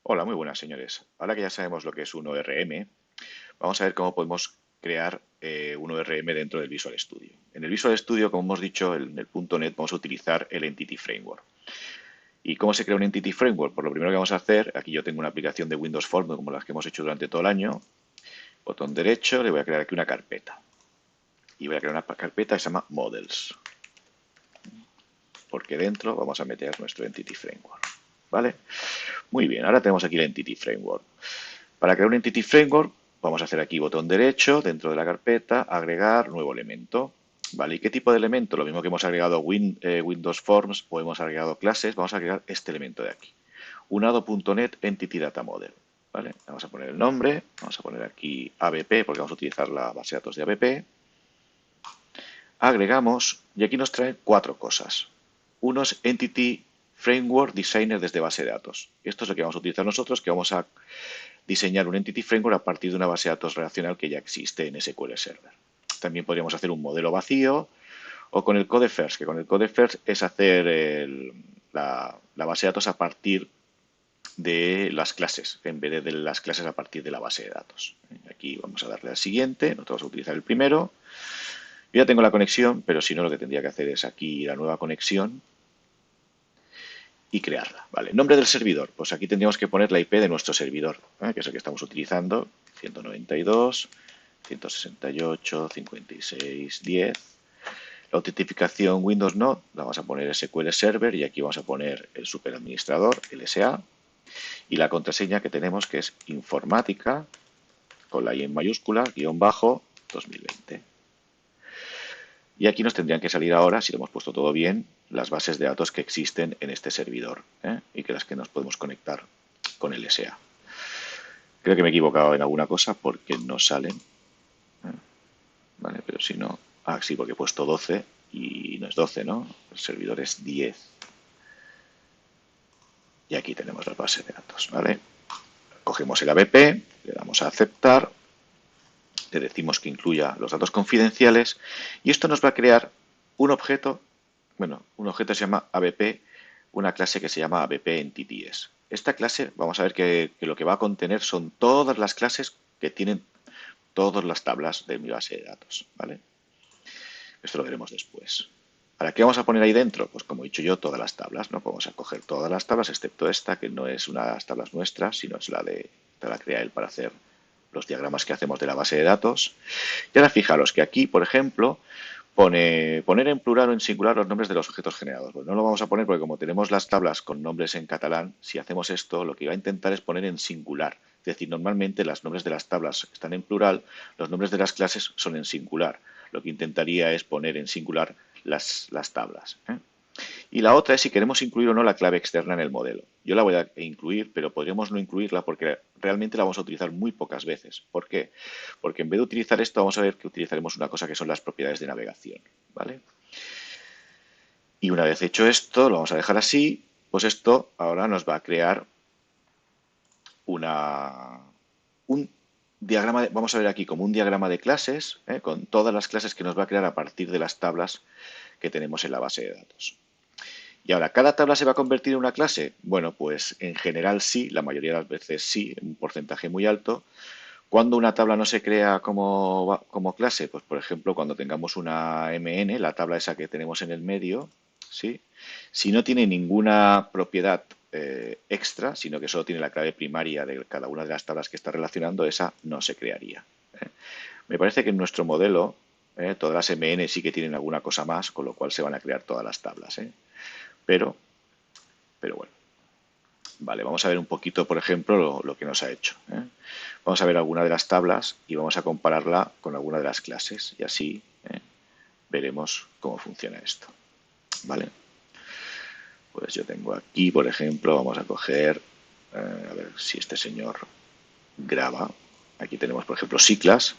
Hola, muy buenas señores. Ahora que ya sabemos lo que es un ORM, vamos a ver cómo podemos crear un ORM dentro del Visual Studio. En el Visual Studio, como hemos dicho, en el .NET vamos a utilizar el Entity Framework. ¿Y cómo se crea un Entity Framework? Pues lo primero que vamos a hacer, aquí yo tengo una aplicación de Windows Form como las que hemos hecho durante todo el año. Botón derecho, le voy a crear aquí una carpeta. Y voy a crear una carpeta que se llama Models, porque dentro vamos a meter nuestro Entity Framework. ¿Vale? Muy bien, ahora tenemos aquí el Entity Framework. Para crear un Entity Framework, vamos a hacer aquí botón derecho, dentro de la carpeta, agregar nuevo elemento. ¿Vale? ¿Y qué tipo de elemento? Lo mismo que hemos agregado Windows Forms o hemos agregado clases, vamos a agregar este elemento de aquí. Unado.NET Entity Data Model. ¿Vale? Vamos a poner el nombre, vamos a poner aquí ABP porque vamos a utilizar la base de datos de ABP. Agregamos y aquí nos trae cuatro cosas. Uno es Entity Framework Designer desde base de datos. Esto es lo que vamos a utilizar nosotros, que vamos a diseñar un Entity Framework a partir de una base de datos relacional que ya existe en SQL Server. También podríamos hacer un modelo vacío o con el Code First, que con el Code First es hacer la base de datos a partir de las clases, en vez de las clases a partir de la base de datos. Aquí vamos a darle al siguiente, nosotros vamos a utilizar el primero. Yo ya tengo la conexión, pero si no, lo que tendría que hacer es aquí la nueva conexión y crearla. Vale, nombre del servidor. Pues aquí tendríamos que poner la IP de nuestro servidor, que es el que estamos utilizando, 192.168.56.10. La autentificación Windows No, la vamos a poner SQL Server y aquí vamos a poner el superadministrador, LSA, y la contraseña que tenemos que es informática, con la I en mayúscula, guión bajo, 2020. Y aquí nos tendrían que salir ahora, si lo hemos puesto todo bien, las bases de datos que existen en este servidor y que las que nos podemos conectar con el SA. Creo que me he equivocado en alguna cosa porque no salen. Vale, pero si no... Ah, sí, porque he puesto 12 y no es 12, ¿no? El servidor es 10. Y aquí tenemos las bases de datos, ¿vale? Cogemos el ABP, le damos a aceptar, le decimos que incluya los datos confidenciales y esto nos va a crear un objeto, bueno, un objeto se llama ABP, una clase que se llama ABP Entities. Esta clase, vamos a ver que lo que va a contener son todas las clases que tienen todas las tablas de mi base de datos, ¿vale? Esto lo veremos después. ¿Para qué vamos a poner ahí dentro? Pues como he dicho yo, todas las tablas, ¿no? Vamos a coger todas las tablas, excepto esta, que no es una de las tablas nuestras, sino es la crea él para hacer los diagramas que hacemos de la base de datos. Y ahora fijaros que aquí, por ejemplo, pone poner en plural o en singular los nombres de los objetos generados. Pues no lo vamos a poner porque como tenemos las tablas con nombres en catalán, si hacemos esto, lo que va a intentar es poner en singular. Es decir, normalmente los nombres de las tablas están en plural, los nombres de las clases son en singular. Lo que intentaría es poner en singular las tablas. Y la otra es si queremos incluir o no la clave externa en el modelo. Yo la voy a incluir, pero podríamos no incluirla porque realmente la vamos a utilizar muy pocas veces. ¿Por qué? Porque en vez de utilizar esto, vamos a ver que utilizaremos una cosa que son las propiedades de navegación. ¿Vale? Y una vez hecho esto, lo vamos a dejar así, pues esto ahora nos va a crear una, un diagrama, vamos a ver aquí como un diagrama de clases, con todas las clases que nos va a crear a partir de las tablas que tenemos en la base de datos. Y ahora, ¿cada tabla se va a convertir en una clase? Bueno, pues en general sí, la mayoría de las veces sí, un porcentaje muy alto. ¿Cuándo una tabla no se crea como clase? Pues por ejemplo, cuando tengamos una MN, la tabla esa que tenemos en el medio, ¿sí? Si no tiene ninguna propiedad extra, sino que solo tiene la clave primaria de cada una de las tablas que está relacionando, esa no se crearía. Me parece que en nuestro modelo todas las MN sí que tienen alguna cosa más, con lo cual se van a crear todas las tablas. Pero, pero bueno. Vale, vamos a ver un poquito, por ejemplo, lo que nos ha hecho. Vamos a ver alguna de las tablas y vamos a compararla con alguna de las clases y así veremos cómo funciona esto. ¿Vale? Pues yo tengo aquí, por ejemplo, vamos a coger, a ver si este señor graba. Aquí tenemos, por ejemplo, siglas,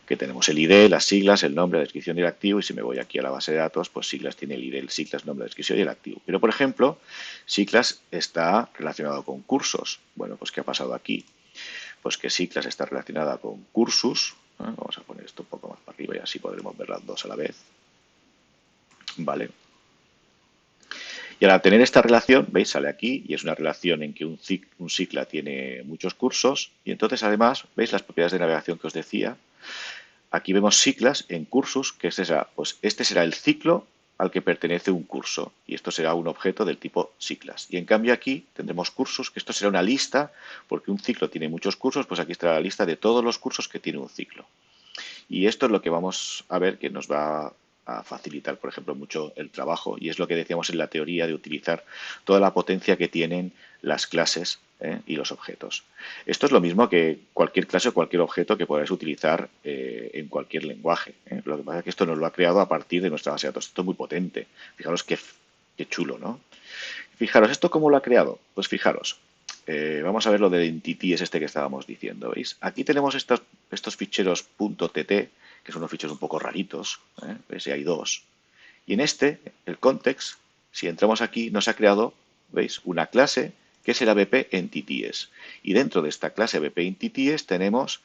que tenemos el ID, las siglas, el nombre, la descripción y el activo. Y si me voy aquí a la base de datos, pues siglas tiene el ID, el siglas, nombre, la descripción y el activo. Pero, por ejemplo, siglas está relacionado con cursos. Bueno, pues ¿qué ha pasado aquí? Pues que siglas está relacionada con cursus. Vamos a poner esto un poco más para arriba y así podremos ver las dos a la vez. Vale. Y al tener esta relación, ¿veis? Sale aquí y es una relación en que un cicla tiene muchos cursos y entonces además, ¿veis las propiedades de navegación que os decía? Aquí vemos ciclas en cursos, que pues este será el ciclo al que pertenece un curso y esto será un objeto del tipo ciclas. Y en cambio aquí tendremos cursos, que esto será una lista, porque un ciclo tiene muchos cursos, pues aquí estará la lista de todos los cursos que tiene un ciclo. Y esto es lo que vamos a ver que nos va a facilitar, por ejemplo, mucho el trabajo. Y es lo que decíamos en la teoría de utilizar toda la potencia que tienen las clases y los objetos. Esto es lo mismo que cualquier clase o cualquier objeto que podáis utilizar en cualquier lenguaje. Lo que pasa es que esto nos lo ha creado a partir de nuestra base de datos. Esto es muy potente. Fijaros qué chulo, ¿no? Fijaros, ¿esto cómo lo ha creado? Pues fijaros, vamos a ver lo del entity es este que estábamos diciendo, ¿veis? Aquí tenemos estos ficheros .tt, que son unos ficheros un poco raritos, ¿veis? Y hay dos. Y en este, el context, si entramos aquí, nos ha creado, ¿veis? Una clase que es el ABP entities. Y dentro de esta clase ABP entities tenemos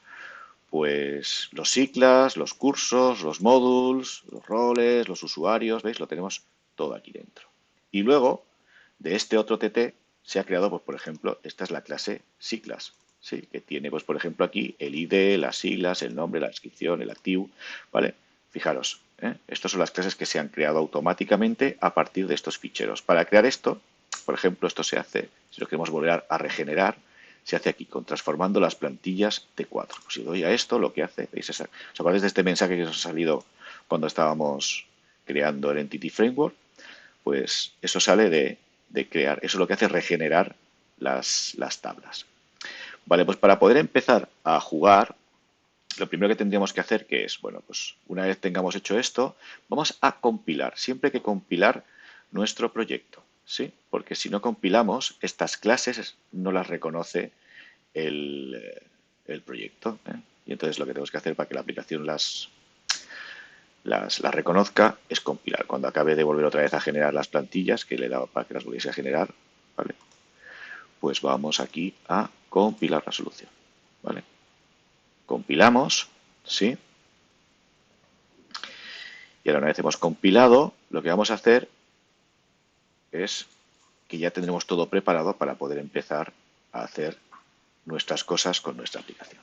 pues los ciclas, los cursos, los módulos, los roles, los usuarios, ¿veis? Lo tenemos todo aquí dentro. Y luego, de este otro TT, se ha creado, pues, por ejemplo, esta es la clase ciclas, ¿sí? Que tiene, pues, por ejemplo, aquí el ID, las siglas, el nombre, la descripción, el activo, ¿vale? Fijaros, estas son las clases que se han creado automáticamente a partir de estos ficheros. Para crear esto, por ejemplo, esto se hace, si lo queremos volver a regenerar, se hace aquí, con transformando las plantillas T4. Pues si doy a esto, lo que hace, ¿veis? ¿Os acordáis de este mensaje que os ha salido cuando estábamos creando el Entity Framework? Pues eso sale de crear, eso lo que hace es regenerar las tablas. Vale, pues para poder empezar a jugar, lo primero que tendríamos que hacer que es, bueno, pues una vez tengamos hecho esto, vamos a compilar. Siempre hay que compilar nuestro proyecto, ¿sí? Porque si no compilamos, estas clases no las reconoce el proyecto, ¿eh? Y entonces lo que tenemos que hacer para que la aplicación las reconozca es compilar. Cuando acabe de volver otra vez a generar las plantillas que le he dado para que las volviese a generar, ¿vale? Pues vamos aquí a compilar la solución, ¿vale? Compilamos, ¿sí? Y ahora una vez hemos compilado, lo que vamos a hacer es que ya tendremos todo preparado para poder empezar a hacer nuestras cosas con nuestra aplicación.